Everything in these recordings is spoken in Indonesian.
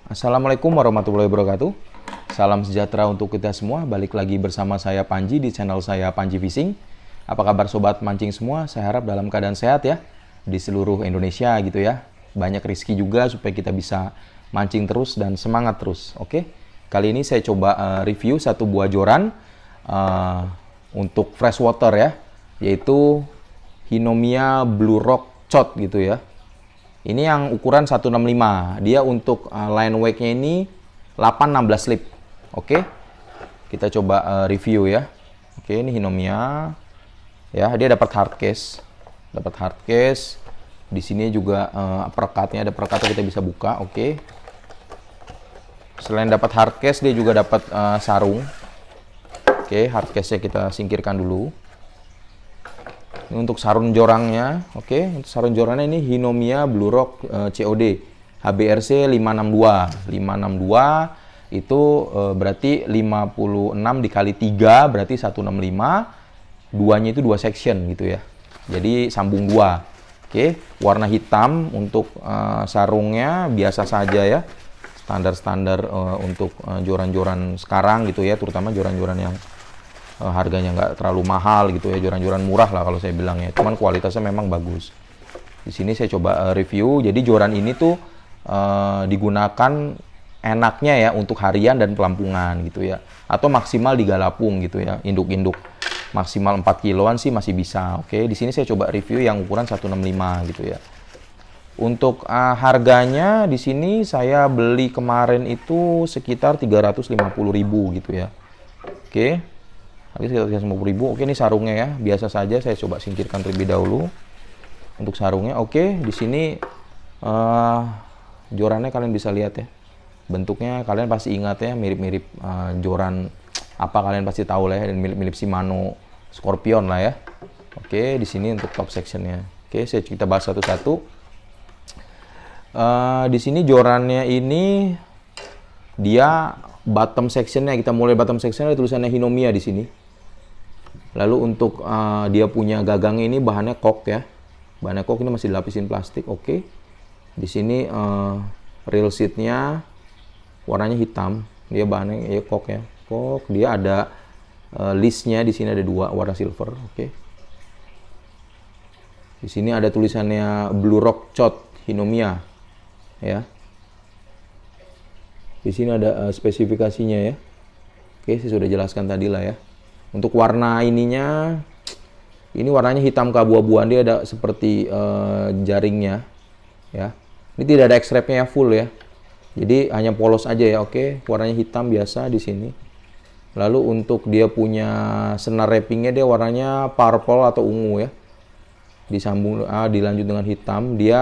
Assalamualaikum warahmatullahi wabarakatuh. Salam sejahtera untuk kita semua. Balik lagi bersama saya Panji di channel saya Panji Fishing. Apa kabar sobat mancing semua? Saya harap dalam keadaan sehat ya. Di seluruh Indonesia gitu ya. Banyak rezeki juga supaya kita bisa mancing terus dan semangat terus. Oke. Kali ini saya coba review satu buah joran untuk freshwater ya. Yaitu Hinomia Blue Rock Chot gitu ya. Ini yang ukuran 165. Dia untuk line weight-nya ini 8-16 slip. Oke. Kita coba review ya. Oke, ini Hinomia. Ya, dia dapat hard case. Dapat hard case. Di sini juga perekatnya ada perekatnya, kita bisa buka. Oke. Selain dapat hard case, dia juga dapat sarung. Oke, hard case-nya kita singkirkan dulu. Ini untuk sarung jorangnya, oke. Untuk sarung jorangnya ini Hinomia Blue Rock COD HBRC 562. 562 itu berarti 56 dikali 3 berarti 165. Duanya itu 2 section gitu ya. Jadi sambung 2. Oke, warna hitam untuk sarungnya biasa saja ya. Standar-standar untuk joran-joran sekarang gitu ya, terutama joran-joran yang harganya nggak terlalu mahal gitu ya, joran-joran murah lah kalau saya bilang ya, cuman kualitasnya memang bagus. Di sini saya coba review. Jadi joran ini tuh digunakan enaknya ya untuk harian dan pelampungan gitu ya, atau maksimal di galapung gitu ya, induk-induk maksimal 4 kiloan sih masih bisa. Oke, di sini saya coba review yang ukuran 165 gitu ya. Untuk harganya di sini saya beli kemarin itu sekitar 350.000 gitu ya. Oke. Sekitar 350.000. Oke, ini sarungnya ya, biasa saja. Saya coba singkirkan terlebih dahulu untuk sarungnya. Oke, di sini jorannya kalian bisa lihat ya, bentuknya kalian pasti ingat ya, mirip-mirip joran apa kalian pasti tahu lah ya, dan mirip-mirip Shimano Scorpion lah ya. Oke, di sini untuk top sectionnya. Oke, kita bahas satu-satu. Di sini jorannya ini dia bottom sectionnya, kita mulai bottom sectionnya tulisannya Hinomia di sini. Lalu untuk dia punya gagangnya ini bahannya cork ya. Bahannya cork, ini masih dilapisin plastik. Oke. Di sini reel seatnya warnanya hitam. Dia bahannya ya cork ya. Cork. Dia ada listnya di sini ada 2 warna silver. Oke. Di sini ada tulisannya Blue Rock Chot Hinomia ya. Di sini ada spesifikasinya ya. Oke, saya sudah jelaskan tadi lah ya. Untuk warna ininya, ini warnanya hitam keabu-abuan, dia ada seperti jaringnya ya. Ini tidak ada X-wrapnya ya, full ya. Jadi hanya polos aja ya. Oke, warnanya hitam biasa di sini. Lalu untuk dia punya senar wrappingnya, dia warnanya purple atau ungu ya. Disambung dilanjut dengan hitam. Dia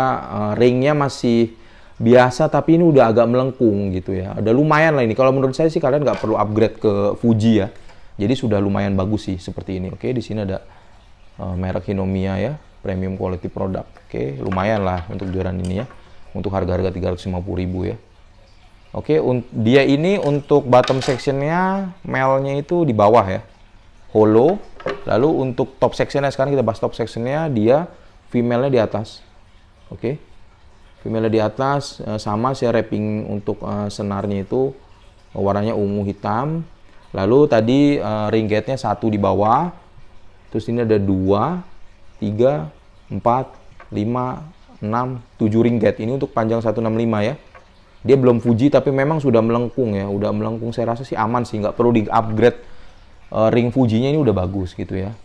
ringnya masih biasa, tapi ini udah agak melengkung gitu ya. Ada lumayan lah ini. Kalau menurut saya sih kalian nggak perlu upgrade ke Fuji ya. Jadi sudah lumayan bagus sih seperti ini. Oke, di sini ada merek Hinomia ya, premium quality product. Oke, lumayan lah untuk joran ini ya. Untuk harga-harga 350.000 ya. Oke, dia ini untuk bottom sectionnya, melnya itu di bawah ya, hollow. Lalu untuk top sectionnya, sekarang kita bahas top sectionnya, dia female-nya di atas. Oke. Female di atas, sama saya wrapping untuk senarnya itu warnanya ungu hitam. Lalu tadi ring gate-nya 1 di bawah. Terus ini ada 2, 3, 4, 5, 6, 7 ring gate. Ini untuk panjang 165 ya. Dia belum Fuji tapi memang sudah melengkung ya. Udah melengkung, saya rasa sih aman sih, nggak perlu di-upgrade. Ring Fujinya ini udah bagus gitu ya.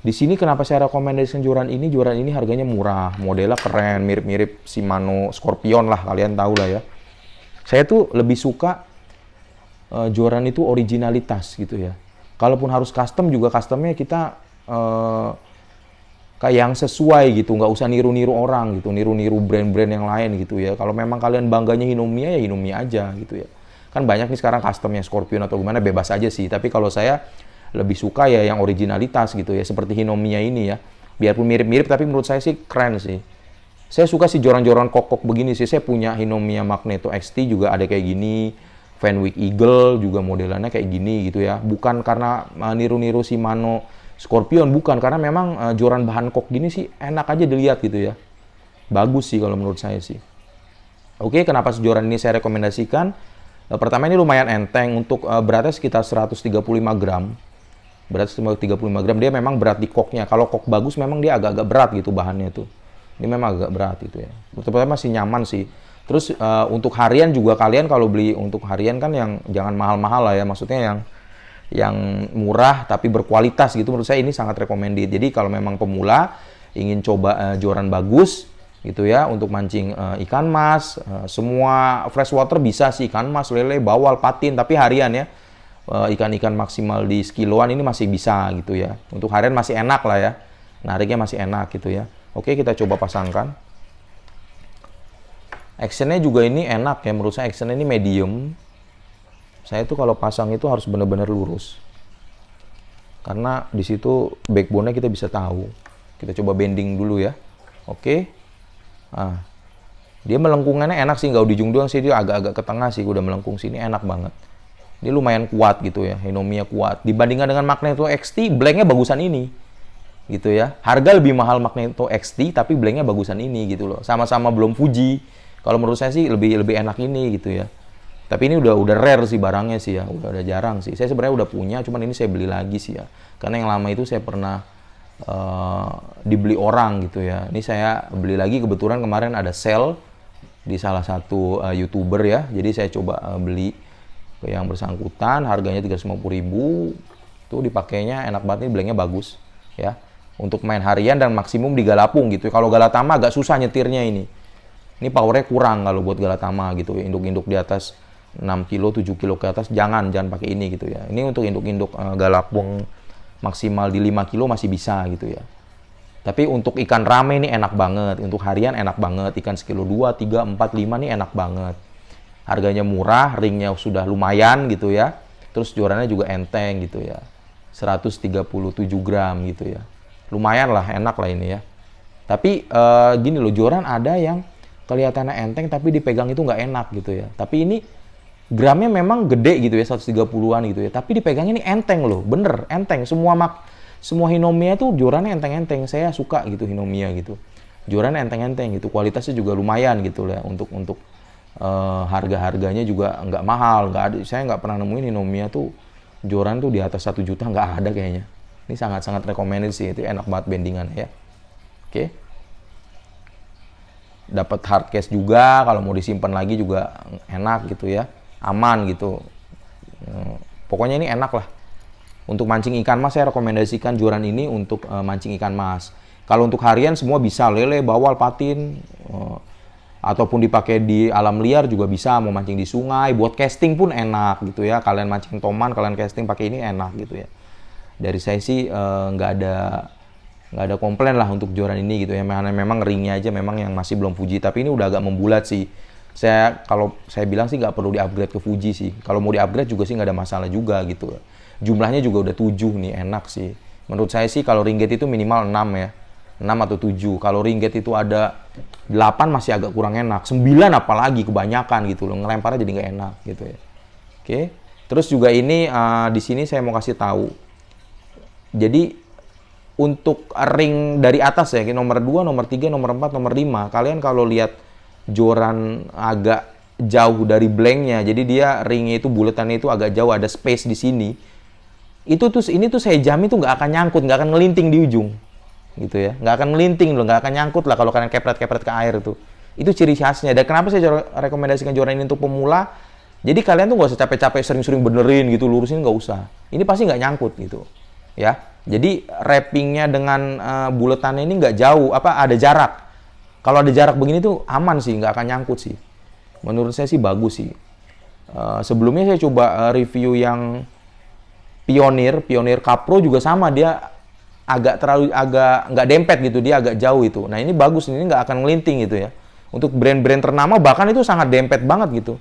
Di sini kenapa saya rekomendasikan joran ini? Joran ini harganya murah, modelnya keren, mirip-mirip Shimano Scorpion lah, kalian tahu lah ya. Saya tuh lebih suka joran itu originalitas gitu ya. Kalaupun harus custom juga, customnya kita kayak yang sesuai gitu, nggak usah niru-niru orang gitu, niru-niru brand-brand yang lain gitu ya. Kalau memang kalian bangganya Hinomia ya Hinomia aja gitu ya. Kan banyak nih sekarang customnya Scorpion atau gimana, bebas aja sih. Tapi kalau saya lebih suka ya yang originalitas gitu ya, seperti Hinomia ini ya. Biarpun mirip-mirip tapi menurut saya sih keren sih. Saya suka sih joran-joran kok-kok begini sih. Saya punya Hinomia Magneto XT juga ada kayak gini. Fenwick Eagle juga modelannya kayak gini gitu ya. Bukan karena niru-niru Shimano Scorpion, bukan. Karena memang joran bahan kok gini sih enak aja dilihat gitu ya. Bagus sih kalau menurut saya sih. Oke, kenapa joran ini saya rekomendasikan? Pertama ini lumayan enteng, untuk beratnya sekitar 135 gram. Berat 135 gram, dia memang berat di koknya. Kalau kok bagus memang dia agak-agak berat gitu bahannya tuh. Ini memang agak berat gitu ya. Terutama masih nyaman sih. Terus untuk harian juga, kalian kalau beli untuk harian kan yang jangan mahal-mahal lah ya. Maksudnya yang murah tapi berkualitas gitu, menurut saya ini sangat recommended. Jadi kalau memang pemula ingin coba joran bagus gitu ya untuk mancing ikan mas, semua freshwater bisa sih, ikan mas, lele, bawal, patin, tapi harian ya. Ikan-ikan maksimal di sekiloan ini masih bisa gitu ya. Untuk harian masih enak lah ya. Nariknya masih enak gitu ya. Oke, kita coba pasangkan. Actionnya juga ini enak ya, menurut saya actionnya ini medium. Saya tuh kalau pasang itu harus benar-benar lurus. Karena di situ backbone-nya kita bisa tahu. Kita coba bending dulu ya. Oke. Nah, dia melengkungannya enak sih, nggak di ujung doang sih, dia agak-agak ke tengah sih, udah melengkung sini, enak banget. Dia lumayan kuat gitu ya, Hinomiya kuat. Dibandingkan dengan Magneto XT, blanknya bagusan ini. Gitu ya. Harga lebih mahal Magneto XT, tapi blanknya bagusan ini gitu loh. Sama-sama belum Fuji. Kalau menurut saya sih lebih enak ini gitu ya. Tapi ini udah rare sih barangnya sih ya, udah jarang sih. Saya sebenarnya udah punya, cuman ini saya beli lagi sih ya. Karena yang lama itu saya pernah dibeli orang gitu ya. Ini saya beli lagi, kebetulan kemarin ada sale di salah satu YouTuber ya. Jadi saya coba beli ke yang bersangkutan, harganya 350.000. Tuh dipakainya enak banget, ini blanknya bagus ya. Untuk main harian dan maksimum di Galapung gitu. Kalau Galatama agak susah nyetirnya ini. Ini powernya kurang kalau buat Galatama gitu. Induk-induk di atas 6 kilo, 7 kilo ke atas jangan pakai ini gitu ya. Ini untuk induk-induk Galapung maksimal di 5 kilo masih bisa gitu ya. Tapi untuk ikan rame ini enak banget. Untuk harian enak banget. Ikan sekilo 2, 3, 4, 5 ini enak banget. Harganya murah, ringnya sudah lumayan gitu ya. Terus jorannya juga enteng gitu ya. 137 gram gitu ya. Lumayan lah, enak lah ini ya. Tapi gini loh, joran ada yang kelihatannya enteng tapi dipegang itu nggak enak gitu ya. Tapi ini gramnya memang gede gitu ya, 130-an gitu ya. Tapi dipegang ini enteng loh, bener enteng. Semua Hinomiya tuh jorannya enteng-enteng. Saya suka gitu Hinomiya gitu. Jorannya enteng-enteng gitu. Kualitasnya juga lumayan gitu ya. Untuk harga-harganya juga nggak mahal. Nggak ada, saya nggak pernah nemuin Hinomiya tuh joran tuh di atas 1 juta, nggak ada kayaknya. Ini sangat-sangat recommended sih. Itu enak banget bendingan ya. Oke. Dapat hard case juga, kalau mau disimpan lagi juga enak gitu ya. Aman gitu. Pokoknya ini enak lah. Untuk mancing ikan mas saya rekomendasikan joran ini untuk mancing ikan mas. Kalau untuk harian semua bisa, lele, bawal, patin, ataupun dipakai di alam liar juga bisa, mau mancing di sungai, buat casting pun enak gitu ya. Kalian mancing toman, kalian casting pakai ini enak gitu ya. Dari saya sih nggak ada komplain lah untuk joran ini gitu ya. Memang ringnya aja memang yang masih belum Fuji, tapi ini udah agak membulat sih. Kalau saya bilang sih nggak perlu di-upgrade ke Fuji sih. Kalau mau di-upgrade juga sih nggak ada masalah juga gitu. Jumlahnya juga udah 7 nih, enak sih. Menurut saya sih kalau ringgit itu minimal 6 ya. 6 atau 7. Kalau ringgit itu ada 8 masih agak kurang enak. 9 apalagi kebanyakan gitu loh. Ngelemparnya jadi nggak enak gitu ya. Oke. Terus juga ini di sini saya mau kasih tahu. Jadi untuk ring dari atas ya, nomor 2, nomor 3, nomor 4, nomor 5. Kalian kalau lihat joran agak jauh dari blanknya, jadi dia ringnya itu buletannya itu agak jauh, ada space di sini. Ini tuh saya jamin tuh nggak akan nyangkut, nggak akan ngelinting di ujung, gitu ya, nggak akan ngelinting loh, nggak akan nyangkut lah kalau kalian kepret-kepret ke air tuh. Itu ciri khasnya. Dan kenapa saya rekomendasikan joran ini untuk pemula? Jadi kalian tuh nggak usah capek-capek sering-sering benerin gitu, lurusin nggak usah. Ini pasti nggak nyangkut gitu, ya. Jadi wrappingnya dengan buletannya ini nggak jauh, ada jarak. Kalau ada jarak begini tuh aman sih, nggak akan nyangkut sih. Menurut saya sih bagus sih. Sebelumnya saya coba review yang Pioneer Capro juga sama, dia agak nggak dempet gitu, dia agak jauh itu. Nah ini bagus, ini nggak akan ngelinting gitu ya. Untuk brand-brand ternama bahkan itu sangat dempet banget gitu.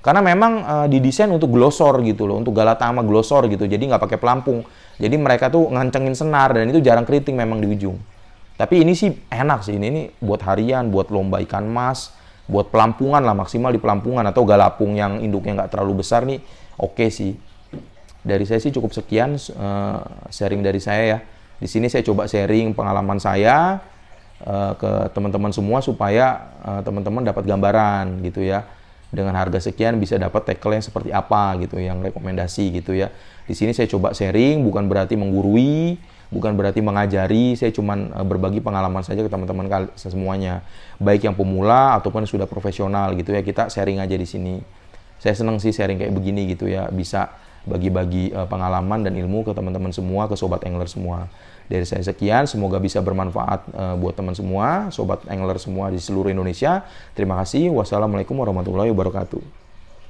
Karena memang didesain untuk glosor gitu loh, untuk Galatama glosor gitu. Jadi nggak pakai pelampung. Jadi mereka tuh ngancengin senar dan itu jarang keriting memang di ujung. Tapi ini sih enak sih, ini buat harian, buat lomba ikan mas, buat pelampungan lah, maksimal di pelampungan atau galapung yang induknya nggak terlalu besar nih, oke sih. Dari saya sih cukup sekian sharing dari saya ya. Di sini saya coba sharing pengalaman saya, ke teman-teman semua supaya teman-teman dapat gambaran gitu ya. Dengan harga sekian bisa dapat tackle yang seperti apa gitu, yang rekomendasi gitu ya. Di sini saya coba sharing, bukan berarti menggurui, bukan berarti mengajari, saya cuman berbagi pengalaman saja ke teman-teman semuanya. Baik yang pemula ataupun sudah profesional gitu ya, kita sharing aja di sini. Saya senang sih sharing kayak begini gitu ya, bisa bagi-bagi pengalaman dan ilmu ke teman-teman semua, ke sobat angler semua. Dari saya sekian, semoga bisa bermanfaat buat teman semua, sobat angler semua di seluruh Indonesia. Terima kasih. Wassalamualaikum warahmatullahi wabarakatuh.